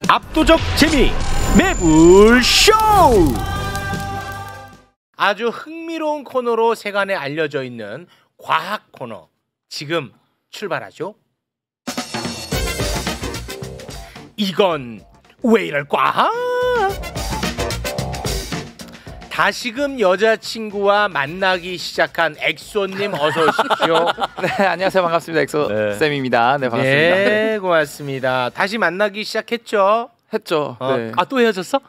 압도적 재미 매불쇼. 아주 흥미로운 코너로 세간에 알려져 있는 과학 코너 지금 출발하죠. 이건 왜 이럴까? 다시금 여자친구와 만나기 시작한 엑소님 어서 오십시오. 네, 안녕하세요. 반갑습니다. 엑소 쌤입니다. 네, 반갑습니다. 네, 고맙습니다. 다시 만나기 시작했죠? 했죠. 네. 아, 또 헤어졌어?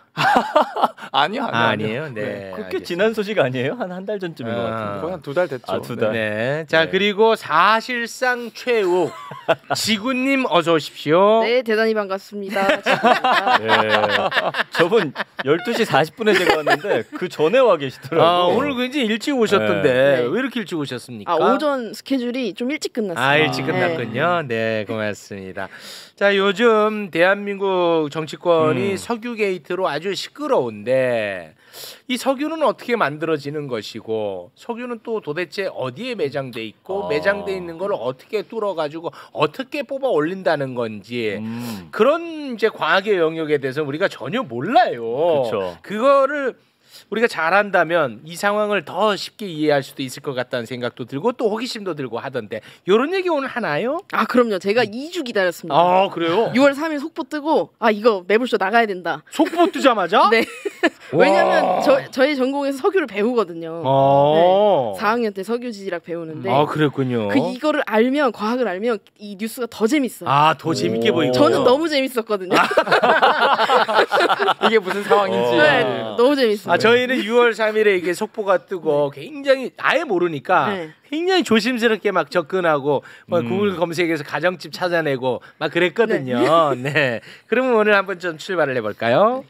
아니요. 아니에요. 네. 그렇게 지난 소식 아니에요? 한 달 전쯤인 것 같은데. 거의 한 2달 됐죠. 아, 2달. 네. 자, 그리고 사실상 최욱 지구님 어서 오십시오. 네, 대단히 반갑습니다. 네. 저분 12시 40분에 제가 왔는데 그 전에 와 계시더라고요. 오늘 굉장히 일찍 오셨던데 네. 왜 이렇게 일찍 오셨습니까? 오전 스케줄이 좀 일찍 끝났어요. 아, 일찍 끝났군요. 네, 고맙습니다. 자, 요즘 대한민국 정치권이 석유 게이트로 아주 시끄러운데 이 석유는 어떻게 만들어지는 것이고 석유는 또 도대체 어디에 매장돼 있고 매장돼 있는 걸 어떻게 뚫어가지고 어떻게 뽑아 올린다는 건지 그런 이제 과학의 영역에 대해서 우리가 전혀 몰라요. 그쵸. 그거를 우리가 잘한다면 이 상황을 더 쉽게 이해할 수도 있을 것 같다는 생각도 들고 또 호기심도 들고 하던데 이런 얘기 오늘 하나요? 아, 그럼요. 제가 2주 기다렸습니다. 아, 그래요? 6월 3일 속보 뜨고 이거 매불쇼 나가야 된다. 속보 뜨자마자? 네. 왜냐면 저희 전공에서 석유를 배우거든요. 네. 4학년 때 석유지질학 배우는데 아, 그랬군요. 이거를 알면 과학을 알면 이 뉴스가 더 재밌어요. 아, 더 재밌게 보이고. 저는 너무 재밌었거든요. 이게 무슨 상황인지. 네, 너무 재밌어요. 저희는 6월 3일에 이게 속보가 뜨고 굉장히 아예 모르니까 네. 굉장히 조심스럽게 막 접근하고 막 구글 검색에서 가정집 찾아내고 막 그랬거든요. 네. 그러면 오늘 한번 좀 출발을 해볼까요?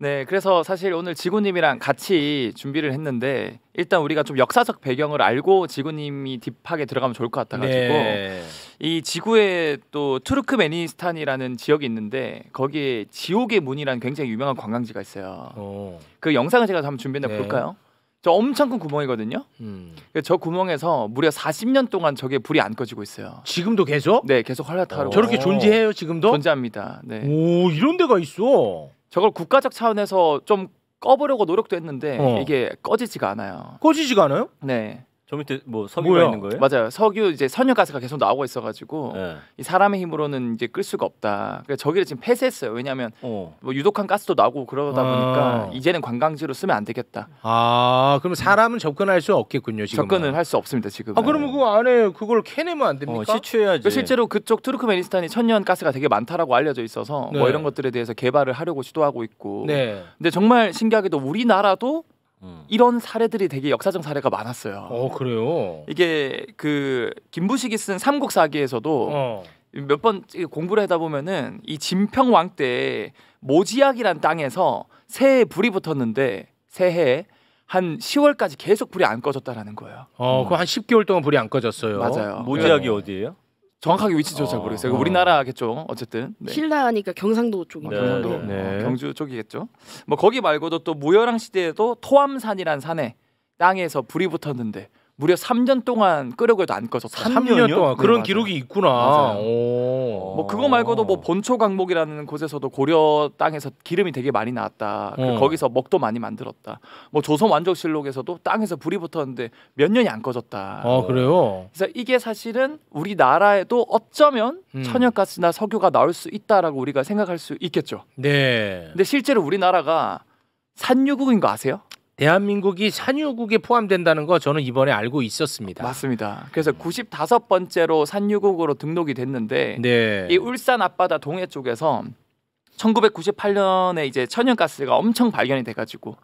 네, 그래서 사실 오늘 지구님이랑 같이 준비를 했는데 일단 우리가 좀 역사적 배경을 알고 지구님이 딥하게 들어가면 좋을 것 같아가지고 네. 이 지구에 또 투르크메니스탄이라는 지역이 있는데 거기에 지옥의 문이라는 굉장히 유명한 관광지가 있어요. 그 영상을 제가 한번 준비했는데 볼까요? 저 엄청 큰 구멍이거든요. 저 구멍에서 무려 40년 동안 저게 불이 안 꺼지고 있어요. 지금도 계속? 네, 계속 활활타오르고 저렇게 존재해요 지금도? 존재합니다. 네. 오, 이런 데가 있어. 저걸 국가적 차원에서 좀 꺼보려고 노력도 했는데 이게 꺼지지가 않아요. 꺼지지가 않아요? 네. 저 밑에 뭐 석유가 있는 거예요? 맞아요. 석유 이제 선유가스가 계속 나오고 있어가지고 네. 이 사람의 힘으로는 이제 끌 수가 없다. 그래서 저기를 지금 폐쇄했어요. 왜냐하면 뭐 유독한 가스도 나오고 그러다 보니까 이제는 관광지로 쓰면 안 되겠다. 아, 그럼 사람은 접근할 수 없겠군요. 지금 접근을 할 수 없습니다. 지금. 그러면 그 안에 그걸 캐내면 안 됩니까? 시추해야지. 실제로 그쪽 투르크메니스탄이 천연 가스가 되게 많다라고 알려져 있어서 뭐 이런 것들에 대해서 개발을 하려고 시도하고 있고. 네. 근데 정말 신기하게도 우리나라도 이런 사례들이 되게 역사적 사례가 많았어요. 그래요? 이게 그 김부식이 쓴 삼국사기에서도 몇 번 공부를 하다 보면은 이 진평왕 때 모지약이란 땅에서 새해에 불이 붙었는데 새해에 한 10월까지 계속 불이 안 꺼졌다라는 거예요. 그럼 한 10개월 동안 불이 안 꺼졌어요. 맞아요. 모지약이 어디예요? 정확하게 위치도 잘 모르겠어요. 우리나라겠죠. 어쨌든. 네. 신라니까 경상도 쪽이죠. 경상도, 네. 경주 쪽이겠죠. 뭐 거기 말고도 또 무열왕 시대에도 토암산이란 산에 땅에서 불이 붙었는데 무려 3년 동안 끄려고 해도 안 꺼졌다. 3년 동안 그런 맞아요. 기록이 있구나. 맞아요. 오. 뭐 그거 말고도 뭐 본초 강목이라는 곳에서도 고려 땅에서 기름이 되게 많이 나왔다. 거기서 먹도 많이 만들었다. 뭐 조선 완족실록에서도 땅에서 불이 붙었는데 몇 년이 안 꺼졌다. 그래요? 그래서 이게 사실은 우리나라에도 어쩌면 천연가스나 석유가 나올 수 있다라고 우리가 생각할 수 있겠죠. 네. 근데 실제로 우리나라가 산유국인 거 아세요? 대한민국이 산유국에 포함된다는 거 저는 이번에 알고 있었습니다. 맞습니다. 그래서 95번째로 산유국으로 등록이 됐는데 네. 이 울산 앞바다 동해 쪽에서 1998년에 이제 천연가스가 엄청 발견이 돼가지고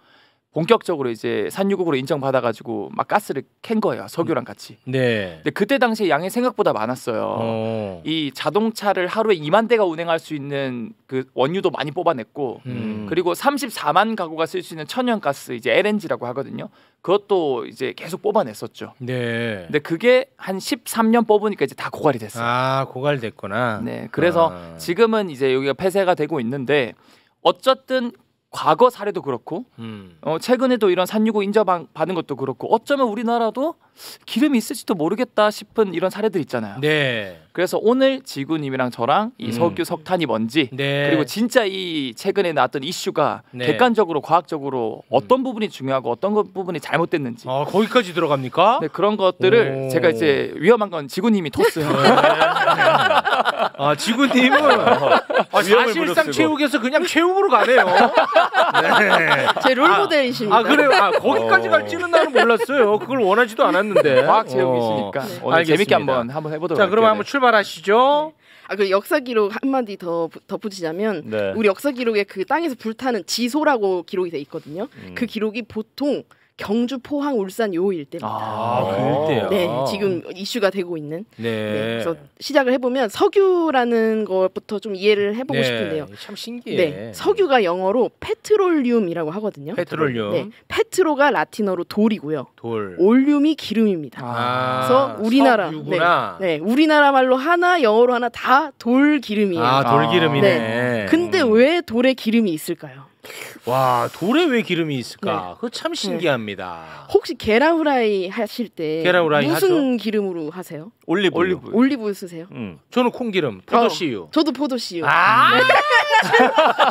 본격적으로 이제 산유국으로 인정받아가지고 막 가스를 캔 거예요. 석유랑 같이. 네. 근데 그때 당시에 양이 생각보다 많았어요. 이 자동차를 하루에 2만 대가 운행할 수 있는 그 원유도 많이 뽑아냈고 그리고 34만 가구가 쓸 수 있는 천연가스 이제 LNG라고 하거든요. 그것도 이제 계속 뽑아냈었죠. 네. 근데 그게 한 13년 뽑으니까 이제 다 고갈이 됐어요. 고갈됐구나. 네. 그래서 지금은 이제 여기가 폐쇄가 되고 있는데 어쨌든 과거 사례도 그렇고 최근에도 이런 산유국 인정받은 것도 그렇고 어쩌면 우리나라도 기름이 있을지도 모르겠다 싶은 이런 사례들 있잖아요. 네. 그래서 오늘 지구님이랑 저랑 이 석유, 석탄이 뭔지 네. 그리고 진짜 이 최근에 나왔던 이슈가 네. 객관적으로 과학적으로 어떤 부분이 중요하고 어떤 부분이 잘못됐는지 거기까지 들어갑니까? 네, 그런 것들을 오. 제가 이제 위험한 건 지구님이 토스요. 지구님은 사실상 체육에서 그냥 체육으로 가네요. 네. 제 롤모델이십니다. 그래요? 거기까지 갈지는 나는 몰랐어요. 그걸 원하지도 않았는데. 과학 체육이시니까 네. 오늘 재밌게 알겠습니다. 한번 해보도록 자, 할게요. 그럼 한번 출발하시죠. 그 역사 기록 한마디 더 덧붙이자면 네. 우리 역사 기록에 그 땅에서 불타는 지소라고 기록이 돼 있거든요. 그 기록이 보통 경주, 포항, 울산 요 일대입니다. 그때요. 네, 지금 이슈가 되고 있는. 네. 그래서 시작을 해보면 석유라는 것부터 좀 이해를 해보고 싶은데요. 참 신기해. 네, 석유가 영어로 페트롤륨이라고 하거든요. 페트롤륨. 네, 페트로가 라틴어로 돌이고요. 돌. 올륨이 기름입니다. 그래서 우리나라, 석유구나. 네, 우리나라 말로 하나, 영어로 하나 다 돌 기름이에요. 돌기름이네. 근데 왜 돌에 기름이 있을까요? 와, 돌에 왜 기름이 있을까? 그거 참 신기합니다. 혹시 계란 후라이 하실 때 계란 후라이 무슨 기름으로 하세요? 올리브. 올리브 쓰세요? 저는 콩기름, 포도씨유. 저도 포도씨유.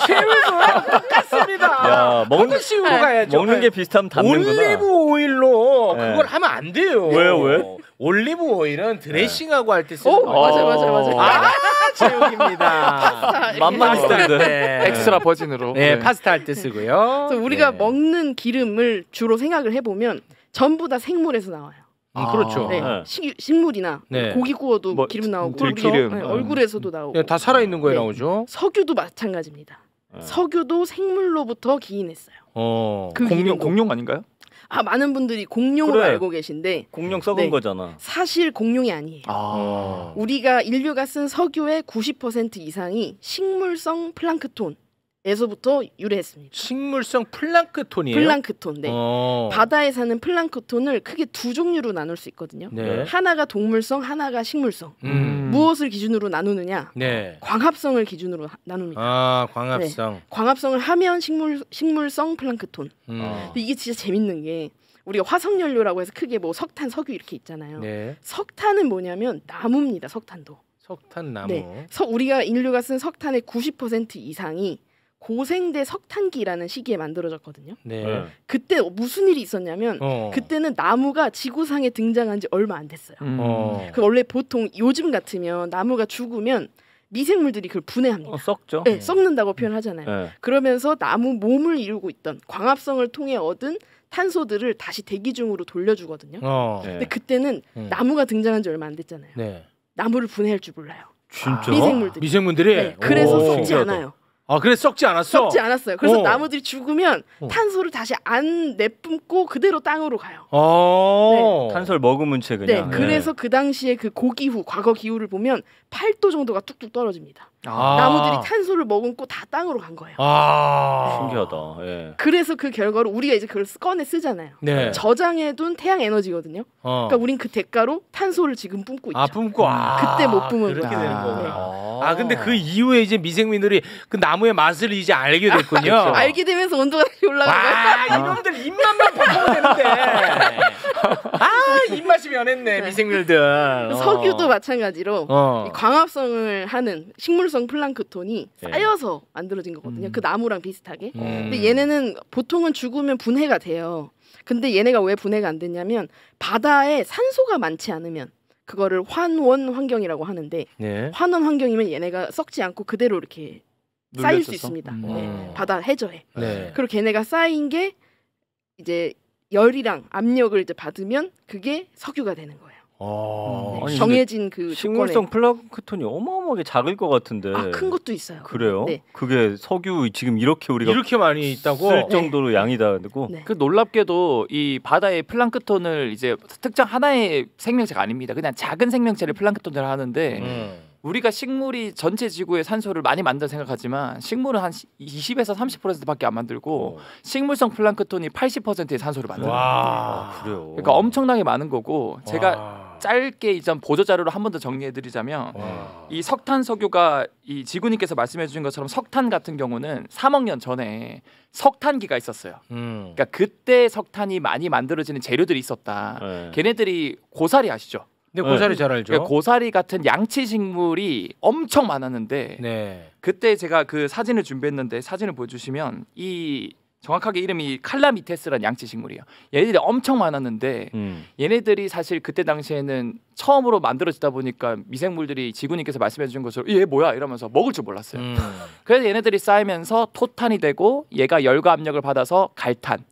최우수랑 똑같습니다. 야, 포도씨유로 가야죠. 먹는 게 비슷하면 담는구나. 올리브 오일로 네. 그걸 하면 안 돼요. 왜요? 올리브 오일은 드레싱하고 할 때 쓰는 거예요. 맞아. 체육입니다. 맛만 있던데. 엑스트라 버진으로. 네, 파스타 할 때 쓰고요. 그래서 우리가 네. 먹는 기름을 주로 생각을 해보면 전부 다 생물에서 나와요. 그렇죠. 네. 네. 식물이나 네. 고기 구워도 뭐, 기름 나오고 들기름. 네, 얼굴에서도 나오고 다 살아있는 거에 네. 나오죠. 석유도 마찬가지입니다. 석유도 생물로부터 기인했어요. 그 기름도. 공룡 아닌가요? 많은 분들이 공룡으로 그래. 알고 계신데 공룡 썩은 네. 거잖아. 사실 공룡이 아니에요. 우리가 인류가 쓴 석유의 90% 이상이 식물성 플랑크톤에서부터 유래했습니다. 식물성 플랑크톤이에요. 플랑크톤. 네. 바다에 사는 플랑크톤을 크게 두 종류로 나눌 수 있거든요. 네. 하나가 동물성, 하나가 식물성. 음. 무엇을 기준으로 나누느냐? 네. 광합성을 기준으로 나눕니다. 광합성. 광합성을 하면 식물성 플랑크톤. 음. 근데 이게 진짜 재밌는 게 우리가 화석 연료라고 해서 크게 뭐 석탄, 석유 이렇게 있잖아요. 네. 석탄은 뭐냐면 나무입니다. 석탄도. 석탄 나무. 네. 우리가 인류가 쓴 석탄의 90% 이상이 고생대 석탄기라는 시기에 만들어졌거든요. 네. 그때 무슨 일이 있었냐면 그때는 나무가 지구상에 등장한 지 얼마 안 됐어요. 그 원래 보통 요즘 같으면 나무가 죽으면 미생물들이 그걸 분해합니다. 썩죠. 네, 썩는다고 표현하잖아요. 네. 그러면서 나무 몸을 이루고 있던 광합성을 통해 얻은 탄소들을 다시 대기 중으로 돌려주거든요. 네. 근데 그때는 나무가 등장한 지 얼마 안 됐잖아요. 네. 나무를 분해할 줄 몰라요. 진짜? 미생물들이. 네, 그래서 썩지 신기하다. 않아요. 그래 썩지 않았어? 썩지 않았어요. 그래서 어. 나무들이 죽으면 탄소를 다시 안 내뿜고 그대로 땅으로 가요. 탄소를 머금은 채 네, 그냥. 그래서 그 당시에 그 고기후, 과거 기후를 보면 8도 정도가 뚝뚝 떨어집니다. 아. 나무들이 탄소를 머금고 다 땅으로 간 거예요. 신기하다. 예. 그래서 그 결과로 우리가 이제 그걸 꺼내 쓰잖아요. 네. 저장해둔 태양 에너지거든요. 그러니까 우린 그 대가로 탄소를 지금 뿜고 있죠. 뿜고. 그때 못 뿜은 그렇게 거예요. 되는 네. 거구나. 근데 그 이후에 이제 미생민들이 그 나무의 맛을 이제 알게 됐군요. 알게 되면서 온도가 다시 올라간 거예요. 이놈들 입맛만 바꾸면 되는데. 입맛이 변했네 미생물들. 석유도 마찬가지로 이 광합성을 하는 식물성 플랑크톤이 쌓여서 만들어진 거거든요. 그 나무랑 비슷하게. 근데 얘네는 보통은 죽으면 분해가 돼요. 근데 얘네가 왜 분해가 안 됐냐면 바다에 산소가 많지 않으면 그거를 환원 환경이라고 하는데 네. 환원 환경이면 얘네가 썩지 않고 그대로 이렇게 쌓일 수 눌려져서? 있습니다. 네. 바다 해저에. 네. 그리고 걔네가 쌓인 게 이제 열이랑 압력을 이제 받으면 그게 석유가 되는 거예요. 네, 아니, 정해진 그 식물성 조건에. 플랑크톤이 어마어마하게 작을 것 같은데. 큰 것도 있어요. 그래요? 네. 그게 석유 지금 이렇게 우리가 이렇게 많이 있다고? 쓸 정도로 양이다 되고. 네. 그 놀랍게도 이 바다의 플랑크톤을 이제 특정 하나의 생명체가 아닙니다. 그냥 작은 생명체를 플랑크톤이라 하는데 우리가 식물이 전체 지구의 산소를 많이 만든다 생각하지만 식물은 한 20에서 30%밖에 안 만들고 식물성 플랑크톤이 80%의 산소를 만들어요. 와, 그래요. 그러니까 엄청나게 많은 거고 제가 짧게 이전 보조 자료로 한 번 더 정리해드리자면 이 석탄 석유가 이 지구님께서 말씀해주신 것처럼 석탄 같은 경우는 3억 년 전에 석탄기가 있었어요. 그러니까 그때 석탄이 많이 만들어지는 재료들이 있었다. 걔네들이 고사리 아시죠? 네, 고사리 잘 알죠. 그러니까 고사리 같은 양치 식물이 엄청 많았는데 네. 그때 제가 그 사진을 준비했는데 사진을 보여주시면 이 정확하게 이름이 칼라미테스라는 양치 식물이에요. 얘네들이 엄청 많았는데 얘네들이 사실 그때 당시에는 처음으로 만들어지다 보니까 미생물들이 지구님께서 말씀해 주신 것처럼 얘 뭐야 이러면서 먹을 줄 몰랐어요. 그래서 얘네들이 쌓이면서 토탄이 되고 얘가 열과 압력을 받아서 갈탄.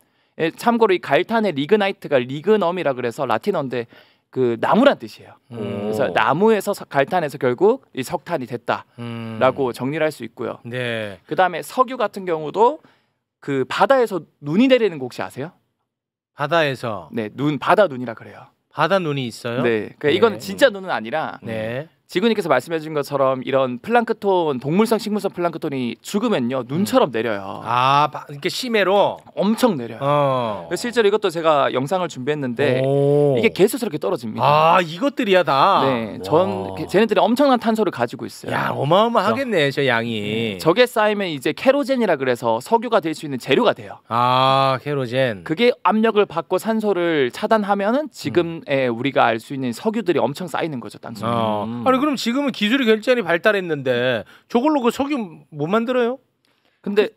참고로 이 갈탄의 리그나이트가 리그넘이라 그래서 라틴어인데 그 나무란 뜻이에요. 그래서 나무에서 갈탄에서 결국 이 석탄이 됐다라고 정리를 할 수 있고요. 네. 그다음에 석유 같은 경우도 그 바다에서 눈이 내리는 거 혹시 아세요? 바다에서. 네, 바다 눈이라 그래요. 바다 눈이 있어요? 네, 그러니까 이건 진짜 눈은 아니라 지구님께서 말씀해주신 것처럼 이런 플랑크톤, 동물성, 식물성 플랑크톤이 죽으면요 눈처럼 내려요. 아, 이렇게 심해로 엄청 내려요. 실제로 이것도 제가 영상을 준비했는데 이게 개수스럽게 떨어집니다. 아, 이것들이야 다. 네, 쟤네들이 엄청난 탄소를 가지고 있어요. 야, 어마어마하겠네, 저 양이. 저게 쌓이면 이제 케로젠이라 그래서 석유가 될 수 있는 재료가 돼요. 아, 케로젠. 그게 압력을 받고 산소를 차단하면은 지금의 우리가 알 수 있는 석유들이 엄청 쌓이는 거죠, 땅속에. 아니 그럼 지금은 기술이 굉장히 발달했는데 저걸로 그 석유 못 만들어요? 근데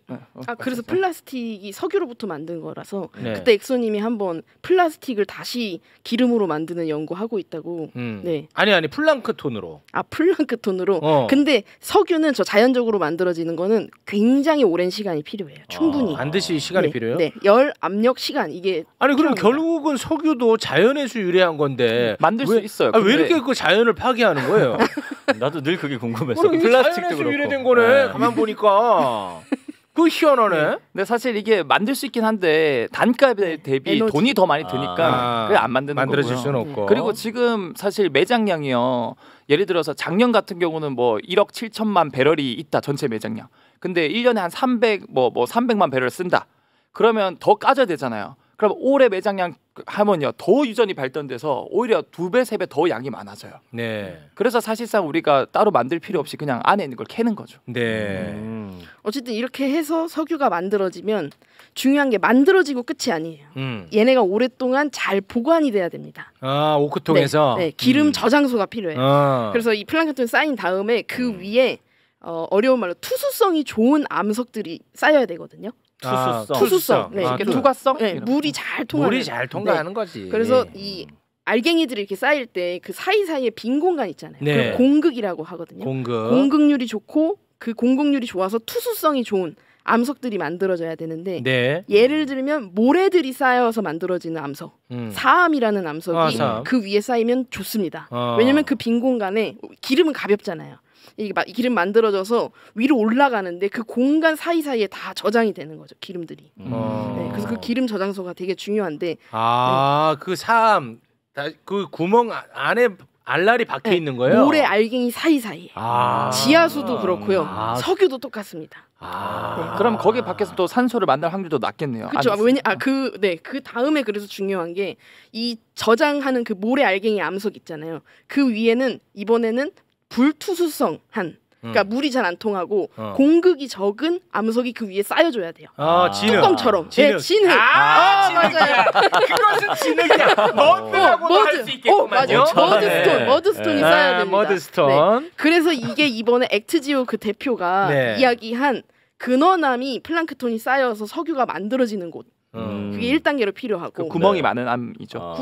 그래서 플라스틱이 석유로부터 만든 거라서 그때 엑소님이 한번 플라스틱을 다시 기름으로 만드는 연구하고 있다고. 네. 아니 플랑크톤으로. 아, 플랑크톤으로. 근데 석유는 저 자연적으로 만들어지는 거는 굉장히 오랜 시간이 필요해요. 충분히. 반드시 시간이 필요해요? 네. 열, 압력, 시간 이게. 아니 그럼 필요합니다. 결국은 석유도 자연에서 유래한 건데 만들 수 있어요. 왜 이렇게 그 자연을 파괴하는 거예요? 나도 늘 그게 궁금했어. 플라스틱도 플라스틱도 자연에서 그렇고. 유래된 거네. 가만 보니까. 그 희한하네. 근데 사실 이게 만들 수 있긴 한데 단가에 대비 에너지. 돈이 더 많이 드니까 그게 안 만드는 만들어질 거고요. 수는 없고. 그리고 지금 사실 매장량이요. 예를 들어서 작년 같은 경우는 뭐 1억 7천만 배럴이 있다 전체 매장량. 근데 1년에 한 300만 배럴 쓴다. 그러면 더 까져야 되잖아요. 그럼 올해 매장량 하면요 더 유전이 발전돼서 오히려 2배, 3배 더 양이 많아져요. 네. 그래서 사실상 우리가 따로 만들 필요 없이 그냥 안에 있는 걸 캐는 거죠. 네. 어쨌든 이렇게 해서 석유가 만들어지면 중요한 게 만들어지고 끝이 아니에요. 얘네가 오랫동안 잘 보관이 돼야 됩니다. 아, 오크통에서. 네, 기름 저장소가 필요해요. 그래서 이 플랑크톤이 쌓인 다음에 그 위에 어려운 말로 투수성이 좋은 암석들이 쌓여야 되거든요. 투수성. 네, 그러니까 투과성? 네, 물이 잘 통하는. 물이 잘 통과하는 거지. 그래서 이 알갱이들이 이렇게 쌓일 때 그 사이사이에 빈 공간 있잖아요. 네. 그 공극이라고 하거든요. 공극률이 좋고 그 공극률이 좋아서 투수성이 좋은 암석들이 만들어져야 되는데 예를 들면 모래들이 쌓여서 만들어지는 암석 사암이라는 암석이 그 위에 쌓이면 좋습니다. 왜냐면 그 빈 공간에 기름은 가볍잖아요. 이 기름 만들어져서 위로 올라가는데 그 공간 사이사이에 다 저장이 되는 거죠. 기름들이. 네, 그래서 그 기름 저장소가 되게 중요한데 그 사암 그 구멍 안에 알알이 박혀 있는 거예요? 모래 알갱이 사이사이에. 지하수도 그렇고요. 석유도 똑같습니다. 네. 그럼 거기 밖에서 또 산소를 만날 확률도 낮겠네요. 그렇죠. 그 다음에 그래서 중요한 게 이 저장하는 그 모래 알갱이 암석 있잖아요. 그 위에는 이번에는 불투수성한 그러니까 물이 잘 안 통하고 공극이 적은 암석이 그 위에 쌓여줘야 돼요. 진흙. 뚜껑처럼. 진흙. 맞아요. 그것은 진흙이야. 머드라고도 할 수 있겠구만요. 머드스톤이 쌓여야 됩니다. 머드스톤. 네. 그래서 이게 이번에 액트지오 그 대표가 이야기한 근원암이 플랑크톤이 쌓여서 석유가 만들어지는 곳. 그게 1단계로 필요하고 그 구멍이 많은 암이죠.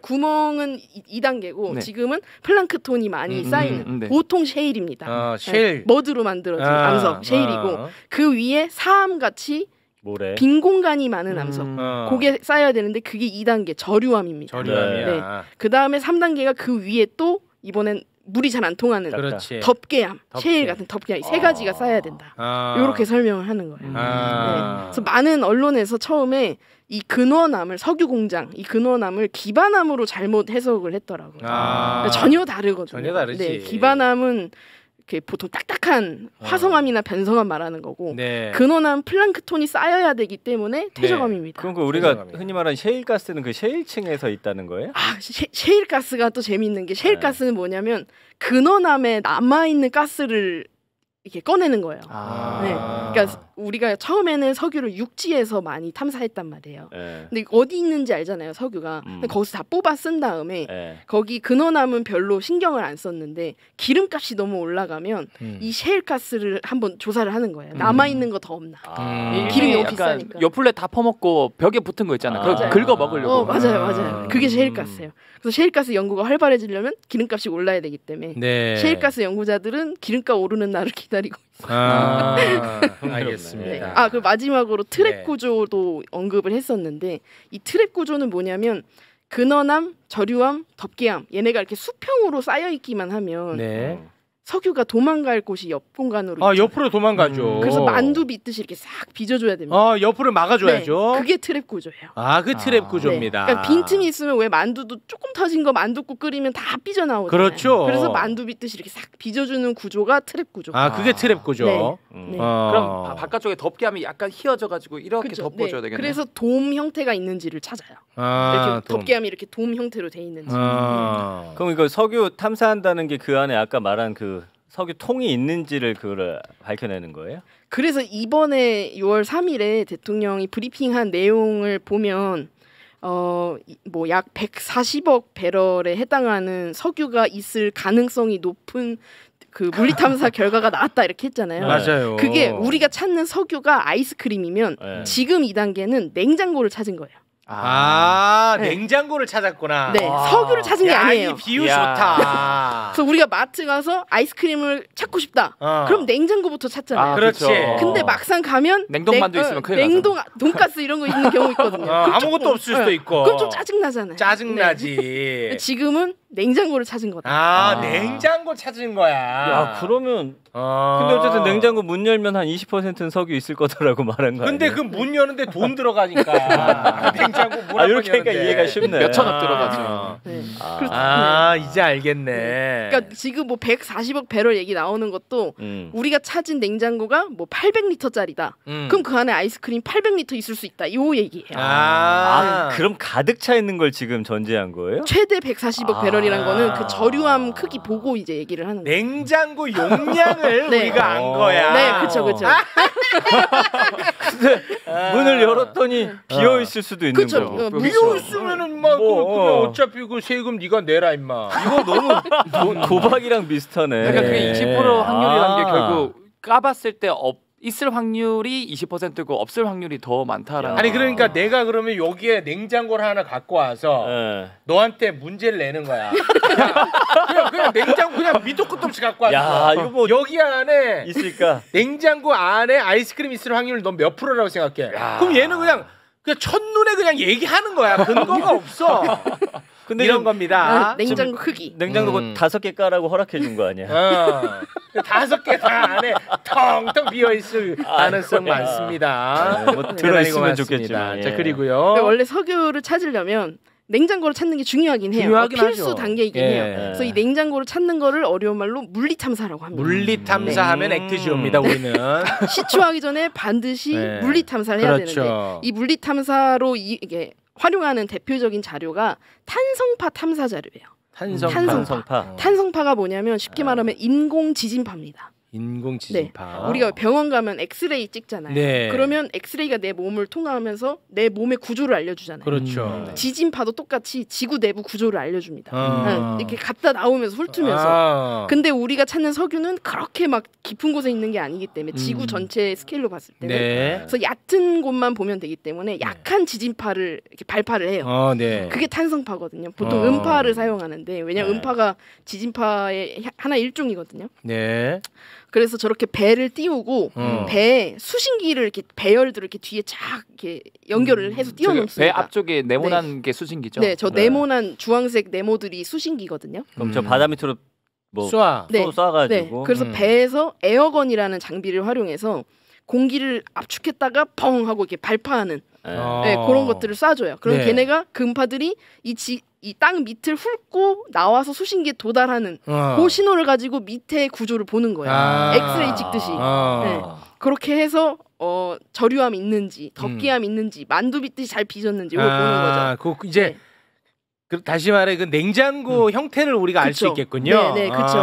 구멍은 2단계고 지금은 플랑크톤이 많이 쌓이는 보통 셰일입니다. 셰일. 머드로 만들어진 암석 셰일이고 그 위에 사암같이 모래. 빈 공간이 많은 암석 그게 쌓여야 되는데 그게 2단계 저류암입니다. 저류암이야. 그 다음에 3단계가 그 위에 또 이번엔 물이 잘 안 통하는 덮개암, 셰일 같은 덮개암 세 가지가 쌓여야 된다. 이렇게 설명을 하는 거예요. 그래서 많은 언론에서 처음에 이 근원암을 석유 공장, 이 근원암을 기반암으로 잘못 해석을 했더라고요. 전혀 다르거든요. 전혀 다르지. 네, 기반암은 보통 딱딱한 화성암이나 변성암 말하는 거고 네. 근원암 플랑크톤이 쌓여야 되기 때문에 퇴적암입니다. 그럼 우리가 흔히 말하는 셰일가스는 그 셰일층에서 있다는 거예요? 셰일가스가 또 재밌는 게 셰일가스는 뭐냐면 근원암에 남아있는 가스를 이렇게 꺼내는 거예요. 네. 그러니까 우리가 처음에는 석유를 육지에서 많이 탐사했단 말이에요. 근데 어디 있는지 알잖아요, 석유가. 근데 거기서 다 뽑아 쓴 다음에 거기 근원암은 별로 신경을 안 썼는데 기름값이 너무 올라가면 이 셰일가스를 한번 조사를 하는 거예요. 남아 있는 거 더 없나. 기름이 너무 비싸니까. 요플레 다 퍼먹고 벽에 붙은 거 있잖아. 그거 긁어 먹으려고. 맞아요. 그게 셰일가스예요. 그래서 셰일가스 연구가 활발해지려면 기름값이 올라야 되기 때문에 셰일가스 연구자들은 기름값 오르는 날을 기다리고 있어요. 알겠습니다. 그 마지막으로 트랩 구조도 언급을 했었는데 이 트랩 구조는 뭐냐면 근원암, 저류암, 덮개암 얘네가 이렇게 수평으로 쌓여 있기만 하면 석유가 도망갈 곳이 옆 공간으로 옆으로 도망가죠. 그래서 만두 빚듯이 이렇게 싹 빚어줘야 됩니다. 옆으로 막아줘야죠. 그게 트랩 구조예요. 그 트랩 구조입니다. 그러니까 빈틈이 있으면 왜 만두도 조금 터진 거 만두국 끓이면 다 삐져나오잖아요. 그렇죠. 그래서 만두 빚듯이 이렇게 싹 빚어주는 구조가 트랩 구조. 그게 트랩 구조. 그럼 바깥쪽에 덮개함이 약간 휘어져가지고 이렇게 덮어줘야 되겠네요. 그래서 돔 형태가 있는지를 찾아요. 이렇게 덮개함이 이렇게 돔 형태로 돼 있는지. 그럼 이거 석유 탐사한다는 게 그 안에 아까 말한 그 석유 통이 있는지를 그걸 밝혀내는 거예요? 그래서 이번에 6월 3일에 대통령이 브리핑한 내용을 보면 뭐 약 140억 배럴에 해당하는 석유가 있을 가능성이 높은 그 물리 탐사 결과가 나왔다 이렇게 했잖아요. 맞아요. 그게 우리가 찾는 석유가 아이스크림이면 지금 이 단계는 냉장고를 찾은 거예요. 냉장고를 찾았구나. 석유를 찾은 게 아니에요. 이 비유 좋다. 그래서 우리가 마트 가서 아이스크림을 찾고 싶다. 그럼 냉장고부터 찾잖아요. 그렇지. 근데 막상 가면 냉동만두 있으면 큰일 냉동 돈가스 이런 거 있는 경우 있거든요. 아무것도 없을 수도 있고. 그럼 좀 짜증나잖아요. 짜증나지. 지금은 냉장고를 찾은 거다. 냉장고 찾은 거야. 그러면 근데 어쨌든 냉장고 문 열면 한 20%는 석유 있을 거다라고 말한 거 아니에요? 근데 그 문 여는데 돈 들어가니까. 냉장고 문 이렇게 하니까 이해가 쉽네. 몇천억 들어가죠. 이제 알겠네. 그러니까 지금 뭐 140억 배럴 얘기 나오는 것도 우리가 찾은 냉장고가 뭐 800리터짜리다. 그럼 그 안에 아이스크림 800리터 있을 수 있다. 요 얘기예요. 그럼 가득 차 있는 걸 지금 전제한 거예요? 최대 140억 배럴이란 거는 그 저류함 크기 보고 이제 얘기를 하는 거예요. 냉장고 용량을 우리가 안 거야. 네, 그렇죠. 근데 문을 열었더니 비어 있을 수도 있는 거고. 비어 있으면은 막 그냥 어차피 그 세금 네가 내라 임마. 이거 너무 도박이랑 비슷하네. 그러니까 그게 20% 확률이라는 게 결국 까봤을 때 있을 확률이 20%고 없을 확률이 더 많다라는. 아니 그러니까 내가 그러면 여기에 냉장고를 하나 갖고 와서 너한테 문제를 내는 거야. 그냥 냉장고 그냥 밑도 끝도 없이 갖고 왔어. 이거 뭐 여기 안에 있을까? 냉장고 안에 아이스크림 있을 확률 넌 몇 프로라고 생각해? 그럼 얘는 그냥 첫눈에 그냥 얘기하는 거야. 근거가 없어. 근데 이런 겁니다. 냉장고 크기. 냉장고 5개 까라고 허락해 준 거 아니야? 5개 다 안에 텅텅 비어 있을 가능성 많습니다. 뭐 들어있으면 좋겠지만. 자 그리고요. 원래 석유를 찾으려면 냉장고를 찾는 게 중요하긴 해요. 필수 단계이긴 해요. 그래서 이 냉장고를 찾는 거를 어려운 말로 물리 탐사라고 합니다. 물리 탐사하면 액트지오입니다. 우리는 시추하기 전에 반드시 물리 탐사를 해야 되는데 이 물리 탐사로 이게 활용하는 대표적인 자료가 탄성파 탐사 자료예요. 탄성파가 뭐냐면 쉽게 말하면 인공 지진파입니다. 인공 지진파. 우리가 병원 가면 엑스레이 찍잖아요. 그러면 엑스레이가 내 몸을 통과하면서 내 몸의 구조를 알려주잖아요. 그렇죠. 지진파도 똑같이 지구 내부 구조를 알려줍니다. 이렇게 갔다 나오면서 훑으면서. 근데 우리가 찾는 석유는 그렇게 막 깊은 곳에 있는 게 아니기 때문에 지구 전체 스케일로 봤을 때는 그래서 얕은 곳만 보면 되기 때문에 약한 지진파를 이렇게 발파를 해요. 그게 탄성파거든요. 보통 음파를 사용하는데 왜냐면 음파가 지진파의 하나의 일종이거든요. 그래서 저렇게 배를 띄우고 배에 수신기를 이렇게 배열들을 이렇게 뒤에 쫙 이렇게 연결을 해서 띄워놓습니다. 배 앞쪽에 네모난 게 수신기죠. 저 네모난 주황색 네모들이 수신기거든요. 그럼 저 바다 밑으로 뭐 쏴가지고. 그래서 배에서 에어건이라는 장비를 활용해서 공기를 압축했다가 펑 하고 이렇게 발파하는 네, 그런 것들을 쏴줘요. 그럼 네. 걔네가 그 음파들이 이 땅 밑을 훑고 나와서 수신기에 도달하는 그 신호를 가지고 밑에 구조를 보는 거예요. 엑스레이 찍듯이. 네. 그렇게 해서 저류함이 있는지 덮개함이 있는지 만두 빚듯이 잘 빚었는지 이걸 보는 거죠. 그 이제 다시 말해 그 냉장고 형태를 우리가 알 수 있겠군요. 네, 그렇죠.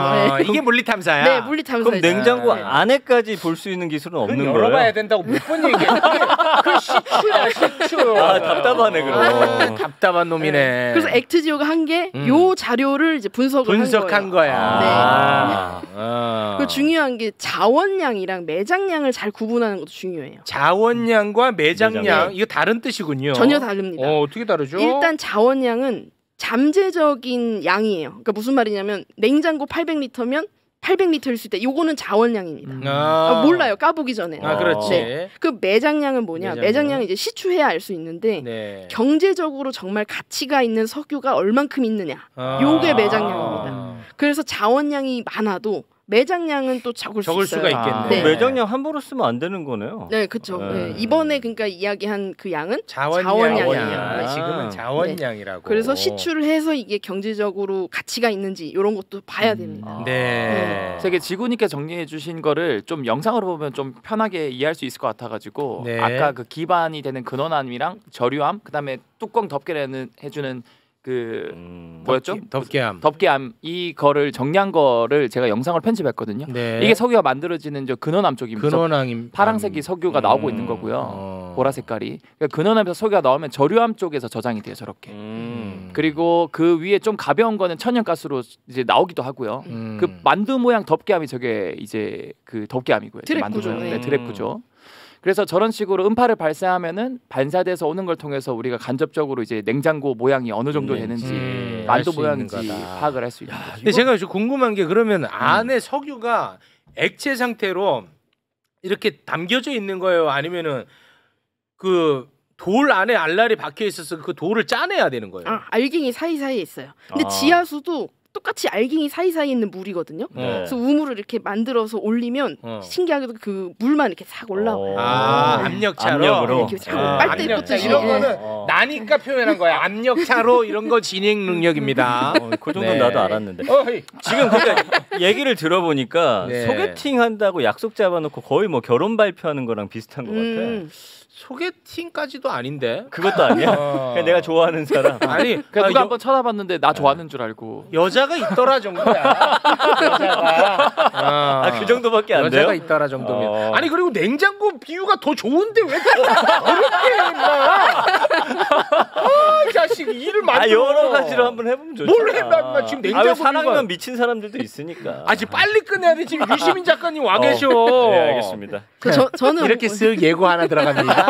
이게 물리 탐사야. 네, 물리 탐사. 그럼 냉장고 안에까지 볼 수 있는 기술은 없는 거예요? 열어봐야 된다고 몇 번 얘기해. 그 시추야, 시추. 답답하네 그럼. 답답한 놈이네. 그래서 액트지오가 한 게 요 자료를 이제 분석한 거야. 그 중요한 게 자원량이랑 매장량을 잘 구분하는 것도 중요해요. 자원량과 매장량 이거 다른 뜻이군요. 전혀 다릅니다. 어떻게 다르죠? 일단 자원량은 잠재적인 양이에요. 그러니까 무슨 말이냐면 냉장고 800리터면 800리터일 수 있다. 요거는 자원량입니다. 몰라요. 까보기 전에. 그렇지. 네. 그 매장량은 뭐냐? 매장량은 이제 시추해야 알 수 있는데 경제적으로 정말 가치가 있는 석유가 얼만큼 있느냐. 요게 매장량입니다. 그래서 자원량이 많아도 매장량은 또 적을 수가 있겠네. 네. 매장량 함부로 쓰면 안 되는 거네요. 네, 그렇죠. 네. 이번에 그러니까 이야기한 그 양은 자원량이에요. 지금은 자원량이라고. 그래서 시추를 해서 이게 경제적으로 가치가 있는지 이런 것도 봐야 됩니다. 그래서 이게 지구님께 정리해 주신 거를 좀 영상으로 보면 좀 편하게 이해할 수 있을 것 같아가지고 아까 그 기반이 되는 근원암이랑 저류암, 그다음에 뚜껑 덮개를 해주는 그 뭐였죠? 덮개암 이거를 정리한 거를 제가 영상을 편집했거든요. 이게 석유가 만들어지는 저 근원암 쪽입니다. 파란색이 석유가 나오고 있는 거고요. 보라 색깔이. 그러니까 근원암에서 석유가 나오면 저류암 쪽에서 저장이 돼요, 저렇게. 그리고 그 위에 좀 가벼운 거는 천연가스로 이제 나오기도 하고요. 그 만두 모양 덮개암이 저게 이제 그 덮개암이고요. 드랩 구조. 드랩 구조. 그래서 저런 식으로 음파를 발사하면은 반사돼서 오는 걸 통해서 우리가 간접적으로 이제 냉장고 모양이 어느 정도 되는지 만두 모양인지 파악을 할 수 있는 거죠. 근데 제가 좀 궁금한 게 그러면 안에 석유가 액체 상태로 이렇게 담겨져 있는 거예요? 아니면은 그 돌 안에 알알이 박혀 있어서 그 돌을 짜내야 되는 거예요? 알갱이 사이사이에 있어요. 근데 지하수도 똑같이 알갱이 사이사이에 있는 물이거든요. 그래서 우물을 이렇게 만들어서 올리면 신기하게도 그 물만 이렇게 싹 올라와요. 압력차로 이렇게 빨대 꽂듯이 이런 거는 나니까 표현한 거야. 압력차로 이런 거 진행 능력입니다. 그 정도는 나도 알았는데. 지금 그러니까 얘기를 들어보니까 소개팅 한다고 약속 잡아놓고 거의 뭐 결혼 발표하는 거랑 비슷한 것 같아. 소개팅까지도 아닌데? 그것도 아니야? 그냥 내가 좋아하는 사람. 아니 누가 한번 쳐다봤는데 나 좋아하는 줄 알고 여자가 있더라 정도야. 여자가 그 정도밖에 안 돼요? 여자가 있더라 정도면. 아니 그리고 냉장고 비유가 더 좋은데 왜 어렵게 했나? 이 자식 일을 만들어. 여러 가지로 한번 해보면 좋죠. 뭘 해봐? 지금 냉장고 사랑만 미친 사람들도 있으니까. 아직 빨리 끝내야 돼. 지금 유시민 작가님 와 계셔. 네, 알겠습니다. 저는 이렇게 쓱 예고 하나 들어갑니다.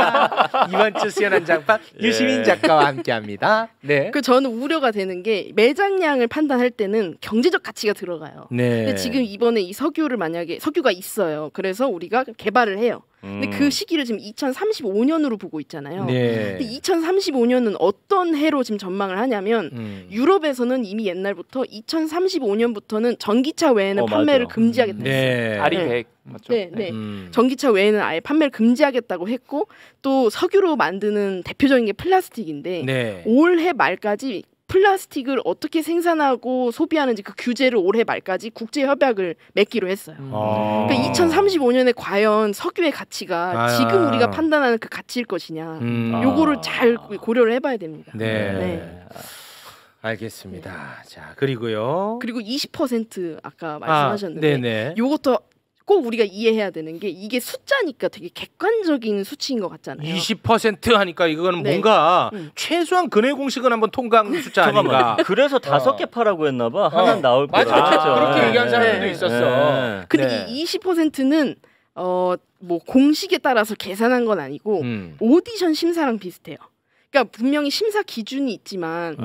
이번 주 수연한 장판 유시민 작가와 함께합니다. 네. 저는 우려가 되는 게 매장량을 판단할 때는 경제적 가치가 들어가요. 근데 지금 이번에 이 석유를 만약에 석유가 있어요. 그래서 우리가 개발을 해요. 근데 그 시기를 지금 2035년으로 보고 있잖아요. 근데 2035년은 어떤 해로 지금 전망을 하냐면 유럽에서는 이미 옛날부터 2035년부터는 전기차 외에는 판매를 금지하겠다 했어요. 아리 100 맞죠? 네. 전기차 외에는 아예 판매를 금지하겠다고 했고 또 석유로 만드는 대표적인 게 플라스틱인데 올해 말까지 플라스틱을 어떻게 생산하고 소비하는지 그 규제를 올해 말까지 국제 협약을 맺기로 했어요. 그러니까 2035년에 과연 석유의 가치가 지금 우리가 판단하는 그 가치일 것이냐, 요거를 잘 고려를 해봐야 됩니다. 알겠습니다. 자 그리고요. 그리고 20% 아까 말씀하셨는데 요것도 꼭 우리가 이해해야 되는 게 이게 숫자니까 되게 객관적인 수치인 것 같잖아요. 20% 하니까 이거는 뭔가 최소한 근해 공식은 한번 통과한 숫자 아닌가. 그래서 5개 파라고 했나 봐. 하나 나올 거야. 맞아. 그렇게 얘기한 사람들도 있었어. 근데 이 20%는 뭐 공식에 따라서 계산한 건 아니고 오디션 심사랑 비슷해요. 그러니까 분명히 심사 기준이 있지만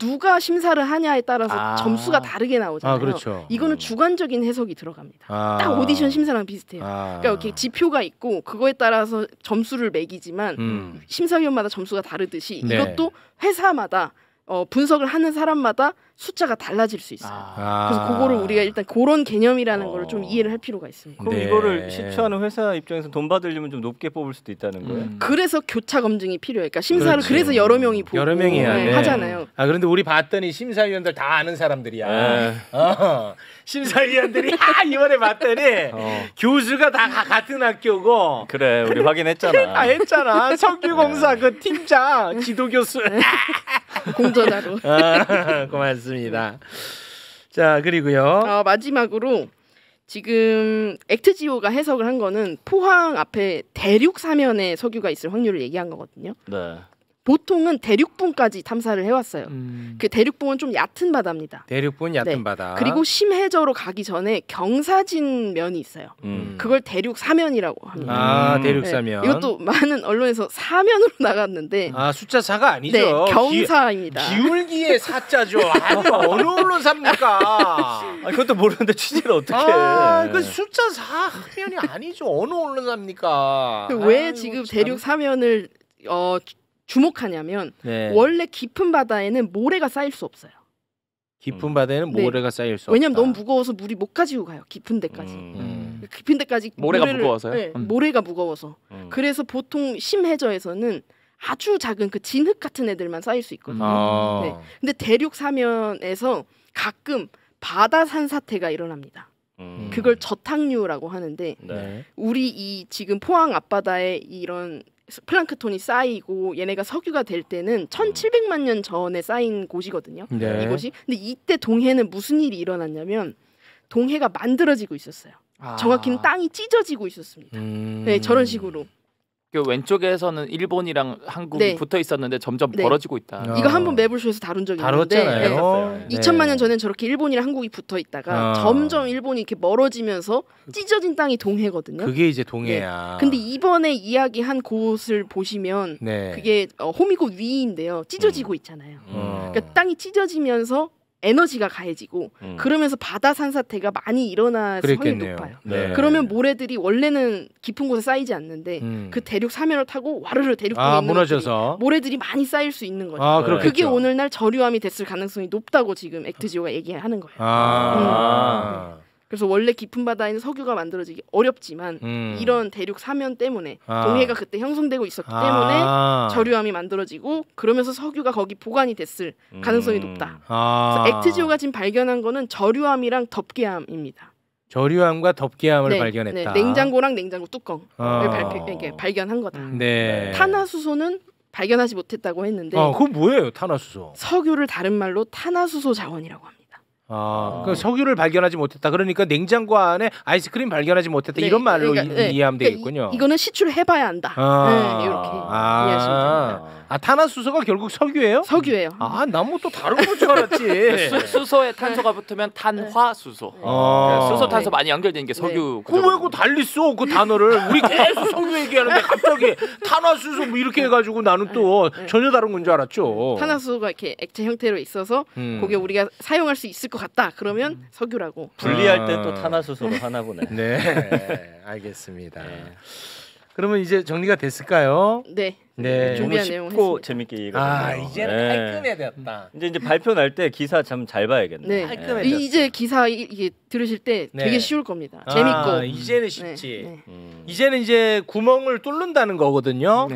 누가 심사를 하냐에 따라서 점수가 다르게 나오잖아요. 그렇죠. 이거는 주관적인 해석이 들어갑니다. 딱 오디션 심사랑 비슷해요. 그러니까 이렇게 지표가 있고 그거에 따라서 점수를 매기지만 심사위원마다 점수가 다르듯이 이것도 회사마다 분석을 하는 사람마다 숫자가 달라질 수 있어요. 그래서 그거를 우리가 일단 그런 개념이라는 걸 좀 이해를 할 필요가 있습니다. 그럼 이거를 시추하는 회사 입장에서 돈 받으려면 좀 높게 뽑을 수도 있다는 거예요? 그래서 교차 검증이 필요해요. 그러니까 심사를 그래서 여러 명이 보고 여러 명이 하잖아요. 그런데 우리 봤더니 심사위원들 다 아는 사람들이야. 심사위원들이 이번에 봤더니 교수가 다 같은 학교고. 그래, 우리 확인했잖아. 했잖아. 석유공사 그 팀장 지도교수. 공저자로. 고맙습니다. 자, 그리고요. 마지막으로 지금 액트지오가 해석을 한 거는 포항 앞에 대륙 사면에 석유가 있을 확률을 얘기한 거거든요. 네. 보통은 대륙부까지 탐사를 해왔어요. 그 대륙부는 좀 얕은 바다입니다. 대륙부는 얕은 바다. 그리고 심해저로 가기 전에 경사진 면이 있어요. 그걸 대륙 사면이라고 합니다. 대륙 사면. 이것도 많은 언론에서 사면으로 나갔는데. 숫자 4가 아니죠. 네, 경사입니다. 기울기의 사자죠. 아니 어느 언론 삽니까? 그것도 모르는데 취재를 어떻게 해? 그 숫자 4면이 아니죠. 어느 언론 삽니까? 왜 지금 대륙 사면을 주목하냐면 원래 깊은 바다에는 모래가 쌓일 수 없어요. 깊은 바다에는 모래가 쌓일 수 없다. 왜냐면 너무 무거워서 물이 못 가지고 가요. 깊은 데까지. 깊은 데까지 모래가 무거워서요? 네, 모래가 무거워서. 그래서 보통 심해저에서는 아주 작은 그 진흙 같은 애들만 쌓일 수 있거든요. 네. 근데 대륙 사면에서 가끔 바다 산사태가 일어납니다. 그걸 저탕류라고 하는데 우리 이 지금 포항 앞바다에 이런 플랑크톤이 쌓이고 얘네가 석유가 될 때는 1700만 년 전에 쌓인 곳이거든요. 이곳이. 근데 이때 동해는 무슨 일이 일어났냐면 동해가 만들어지고 있었어요. 정확히는 땅이 찢어지고 있었습니다. 네, 저런 식으로. 그 왼쪽에서는 일본이랑 한국이 붙어 있었는데 점점 벌어지고 있다. 이거 한번 매블쇼에서 다룬 적이 있는데 2000만 년 전엔 저렇게 일본이랑 한국이 붙어 있다가 점점 일본이 이렇게 멀어지면서 찢어진 땅이 동해거든요. 그게 이제 동해야. 근데 이번에 이야기한 곳을 보시면 그게 호미곶 위인데요. 찢어지고 있잖아요. 그러니까 땅이 찢어지면서 에너지가 가해지고 그러면서 바다 산사태가 많이 일어날 확률이 높아요. 그러면 모래들이 원래는 깊은 곳에 쌓이지 않는데 그 대륙 사면을 타고 와르르 대륙부에 있는 무너져서 모래들이 많이 쌓일 수 있는 거죠. 그게 오늘날 저류암이 됐을 가능성이 높다고 지금 액트지오가 얘기하는 거예요. 그래서 원래 깊은 바다에는 석유가 만들어지기 어렵지만 이런 대륙 사면 때문에 동해가 그때 형성되고 있었기 때문에 저류암이 만들어지고 그러면서 석유가 거기 보관이 됐을 가능성이 높다. 그래서 액트지오가 지금 발견한 거는 저류암이랑 덮개암입니다. 저류암과 덮개암을 발견했다. 냉장고랑 냉장고 뚜껑을 발견한 거다. 탄화수소는 발견하지 못했다고 했는데 그건 뭐예요? 탄화수소. 석유를 다른 말로 탄화수소 자원이라고 합니다. 그 석유를 발견하지 못했다. 그러니까 냉장고 안에 아이스크림 발견하지 못했다. 이런 말로 이해하면 되겠군요. 이거는 시추를 해봐야 한다. 이렇게 이해하시면 됩니다. 탄화수소가 결국 석유예요? 석유예요. 나 뭐 또 다른 걸 줄 알았지. 수소에 탄소가 붙으면 탄화수소. 수소 탄소 많이 연결되는 게 석유. 왜 그 달리 써? 그 단어를 우리 계속 석유 얘기하는데 갑자기 탄화수소 뭐 이렇게 해가지고 나는 또 전혀 다른 건 줄 알았죠. 탄화수소가 이렇게 액체 형태로 있어서 그게 우리가 사용할 수 있을 것 같다. 그러면 석유라고. 분리할 때 또 탄화수소로 하나 보네. 네, 알겠습니다. 그러면 이제 정리가 됐을까요? 네. 준비한 내용 쉽고 재밌게 이해가 이제는 깔끔해졌다. 이제 발표 날 때 기사 참 잘 봐야겠네. 깔끔해졌어. 이제 기사 이게 들으실 때 되게 쉬울 겁니다. 재밌고. 이제는 쉽지. 이제는 이제 구멍을 뚫는다는 거거든요.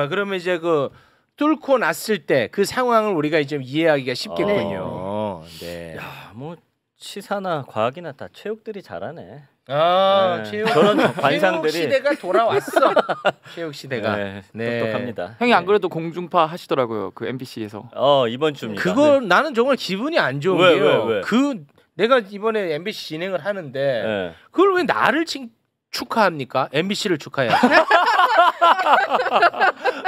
그러면 이제 그 뚫고 났을 때 그 상황을 우리가 이제 이해하기가 쉽겠군요. 야, 뭐 시사나 과학이나 다 체육들이 잘하네. 체육 저런 관상들이 체육 시대가 돌아왔어. 체육 시대가 똑똑합니다. 형이 안 그래도 공중파 하시더라고요. 그 MBC에서. 이번 주입니다. 그거 나는 정말 기분이 안 좋은 게요. 그 내가 이번에 MBC 진행을 하는데 그걸 왜 나를 축하합니까? MBC를 축하해야지.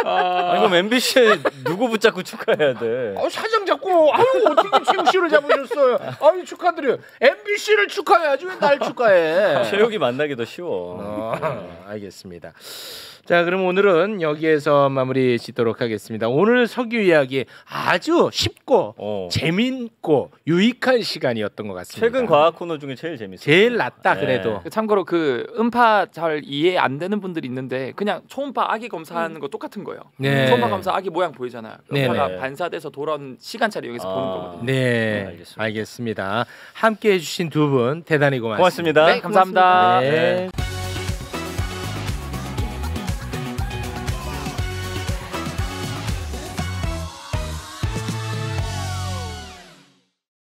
그럼 MBC에 누구 붙잡고 축하해야 돼? 사장 잡고 어떻게 최욱 씨를 잡으셨어요? 축하드려요. MBC를 축하해야지 왜 날 축하해? 최욱이 만나기 더 쉬워. 알겠습니다. 자, 그럼 오늘은 여기에서 마무리 짓도록 하겠습니다. 오늘 석유 이야기 아주 쉽고 재밌고 유익한 시간이었던 것 같습니다. 최근 과학 코너 중에 제일 재밌어요. 제일 낫다 그래도. 참고로 그 음파 잘 이해 안 되는 분들이 있는데 그냥 초음파 아기 검사하는 거 똑같은 거예요. 네. 초음파 검사 아기 모양 보이잖아요. 음파가 네. 반사돼서 돌아온 시간차를 여기서 보는 거거든요. 네, 알겠습니다. 함께해 주신 두 분 대단히 고맙습니다. 고맙습니다. 네, 감사합니다. 네.